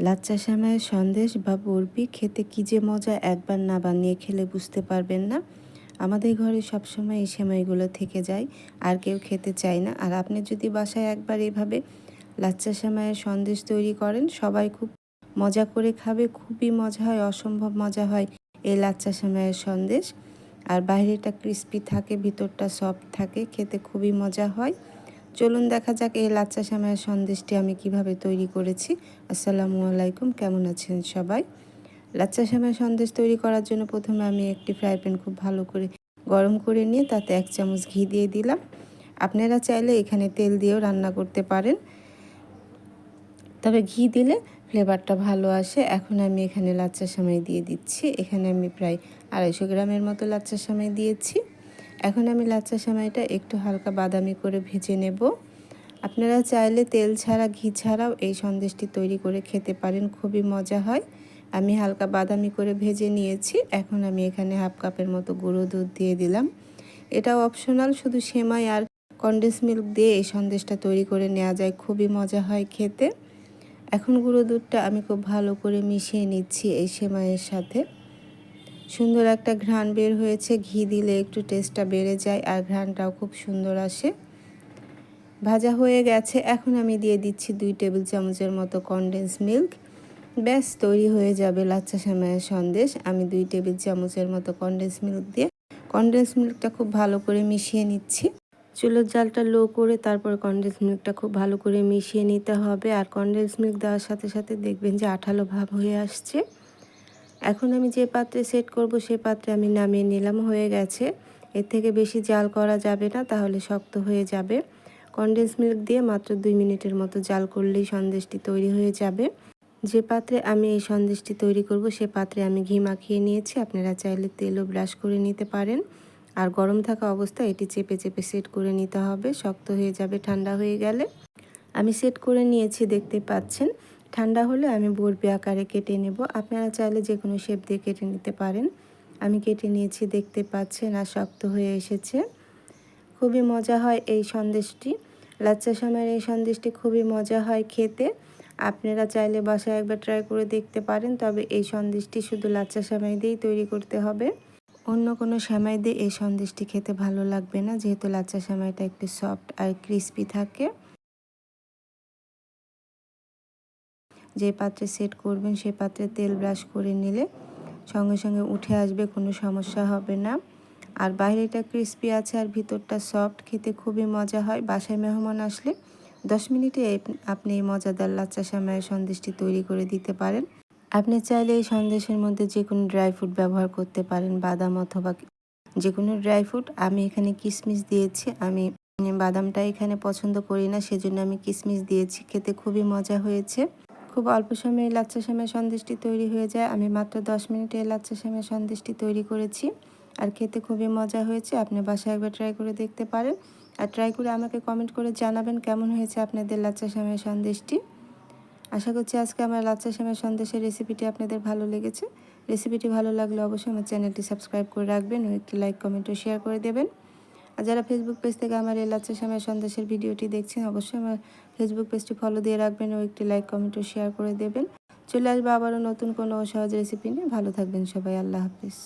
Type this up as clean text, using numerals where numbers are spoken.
লাচ্চা সেমাইয়ের সন্দেশ বা বরফি খেতে কী যে মজা, একবার না বানিয়ে খেলে বুঝতে পারবেন না। আমাদের ঘরে সবসময় এই সেমাইগুলো থেকে যায়, আর কেউ খেতে চায় না। আর আপনি যদি বাসায় একবার এভাবে লাচ্চা সেমাইয়ের সন্দেশ তৈরি করেন, সবাই খুব মজা করে খাবে। খুবই মজা হয়, অসম্ভব মজা হয় এই লাচ্চা সেমাইয়ের সন্দেশ। আর বাইরেটা ক্রিস্পি থাকে, ভিতরটা সফট থাকে, খেতে খুবই মজা হয়। চলুন দেখা যাক এই লাচ্চা সেমাইয়ের সন্দেশটি আমি কিভাবে তৈরি করেছি। আসসালামু আলাইকুম, কেমন আছেন সবাই? লাচ্চা সেমাইয়ের সন্দেশ তৈরি করার জন্য প্রথমে আমি একটি ফ্রাই প্যান খুব ভালো করে গরম করে নিয়ে তাতে 1 চামচ ঘি দিয়ে দিলাম। আপনারা চাইলে এখানে তেল দিয়েও রান্না করতে পারেন, তবে ঘি দিলে ফ্লেভারটা ভালো আসে। এখন আমি এখানে লাচ্চা সেমাই দিয়ে দিচ্ছি। এখানে আমি প্রায় 250 গ্রামের মতো লাচ্চা সেমাই দিয়েছি। এখন আমি লাচ্চা সেমাইটা একটু হালকা বাদামি করে ভেজে নেব। আপনারা চাইলে তেল ছাড়া, ঘি ছাড়াও এই সন্দেশটি তৈরি করে খেতে পারেন, খুবই মজা হয়। আমি হালকা বাদামি করে ভেজে নিয়েছি। এখন আমি এখানে 1/2 কাপের মতো গুঁড়ো দুধ দিয়ে দিলাম। এটাও অপশনাল, শুধু সেমাই আর কনডেন্স মিল্ক দিয়ে এই সন্দেশটা তৈরি করে নেওয়া যায়, খুবই মজা হয় খেতে। এখন গুঁড়ো দুধটা আমি খুব ভালো করে মিশিয়ে নিচ্ছি এই সেমাইয়ের সাথে। সুন্দর একটা ঘ্রাণ বের হয়েছে, ঘি দিলে একটু টেস্টটা বেড়ে যায় আর ঘ্রাণটাও খুব সুন্দর আসে। ভাজা হয়ে গেছে। এখন আমি দিয়ে দিচ্ছি 2 টেবিল চামচের মতো কনডেন্স মিল্ক। ব্যাস তৈরি হয়ে যাবে লাচ্চা সেমাইয়ের সন্দেশ। আমি 2 টেবিল চামচের মতো কনডেন্স মিল্ক দিয়ে কনডেন্স মিল্কটা খুব ভালো করে মিশিয়ে নিচ্ছি। চুলোর জালটা লো করে তারপর কনডেন্স মিল্কটা খুব ভালো করে মিশিয়ে নিতে হবে। আর কনডেন্স মিল্ক দেওয়ার সাথে সাথে দেখবেন যে আঠালো ভাব হয়ে আসছে। এখন আমি যে পাত্রে সেট করব সেই পাত্রে আমি নামিয়ে নিলাম, হয়ে গেছে। এর থেকে বেশি জাল করা যাবে না, তাহলে শক্ত হয়ে যাবে। কনডেন্স মিল্ক দিয়ে মাত্র 2 মিনিটের মতো জাল করলেই সন্দেশটি তৈরি হয়ে যাবে। যে পাত্রে আমি এই সন্দেশটি তৈরি করব সে পাত্রে আমি ঘি মাখিয়ে নিয়েছি। আপনারা চাইলে তেলও ব্রাশ করে নিতে পারেন। আর গরম থাকা অবস্থায় এটি চেপে চেপে সেট করে নিতে হবে, শক্ত হয়ে যাবে ঠান্ডা হয়ে গেলে। আমি সেট করে নিয়েছি, দেখতে পাচ্ছেন। ঠান্ডা হলে আমি বরফি আকারে কেটে নেব। আপনারা চাইলে যে কোনো শেপ দিয়ে কেটে নিতে পারেন। আমি কেটে নিয়েছি, দেখতে পাচ্ছেন, আর শক্ত হয়ে এসেছে। খুবই মজা হয় এই সন্দেশটি। লাচ্চা সেমাইয়ের এই সন্দেশটি খুবই মজা হয় খেতে। আপনারা চাইলে বাসায় একবার ট্রাই করে দেখতে পারেন। তবে এই সন্দেশটি শুধু লাচ্চা সেমাই দিয়েই তৈরি করতে হবে। অন্য কোনো সেমাই দিয়ে এই সন্দেশটি খেতে ভালো লাগবে না, যেহেতু লাচ্চা সেমাইটা একটু সফট আর ক্রিস্পি থাকে। যে পাত্রে সেট করবেন সেই পাত্রে তেল ব্রাশ করে নিলে সঙ্গে সঙ্গে উঠে আসবে, কোনো সমস্যা হবে না। আর বাইরেটা ক্রিস্পি আছে আর ভিতরটা সফট, খেতে খুবই মজা হয়। বাসায় মেহমান আসলে 10 মিনিটে আপনি এই মজাদার লাচ্চা সেমাইয়ের সন্দেশটি তৈরি করে দিতে পারেন। আপনি চাইলে এই সন্দেশের মধ্যে যে কোনো ড্রাই ফ্রুট ব্যবহার করতে পারেন, বাদাম অথবা যে কোনো ড্রাই ফ্রুট। আমি এখানে কিশমিশ দিয়েছি। আমি বাদামটা এখানে পছন্দ করি না, সেজন্য আমি কিশমিশ দিয়েছি। খেতে খুবই মজা হয়েছে। খুব অল্প সময়ে লাচ্চা সেমাই সন্দেশটি তৈরি হয়ে যায়। আমি মাত্র 10 মিনিটে লাচ্চা সেমাই সন্দেশটি তৈরি করেছি, আর খেতে খুবই মজা হয়েছে। আপনি বাসায় একবার ট্রাই করে দেখতে পারেন। আর ট্রাই করে আমাকে কমেন্ট করে জানাবেন কেমন হয়েছে আপনাদের লাচ্চা সেমাই সন্দেশটি। আশা করছি আজকে আমার লাচ্চা সেমাই সন্দেশের রেসিপিটি আপনাদের ভালো লেগেছে। রেসিপিটি ভালো লাগলে অবশ্যই আমার চ্যানেলটি সাবস্ক্রাইব করে রাখবেন ও একটি লাইক, কমেন্ট ও শেয়ার করে দেবেন। আর যারা ফেসবুক পেজ থেকে আমার এই লাচ্চা সেমাই সন্দেশের ভিডিওটি দেখছেন, অবশ্যই আমার ফেসবুক পেজটি ফলো দিয়ে রাখবেন ও একটি লাইক, কমেন্ট ও শেয়ার করে দেবেন। চলে আসবো আবারও নতুন কোনো সহজ রেসিপি নিয়ে। ভালো থাকবেন সবাই, আল্লাহ হাফিজ।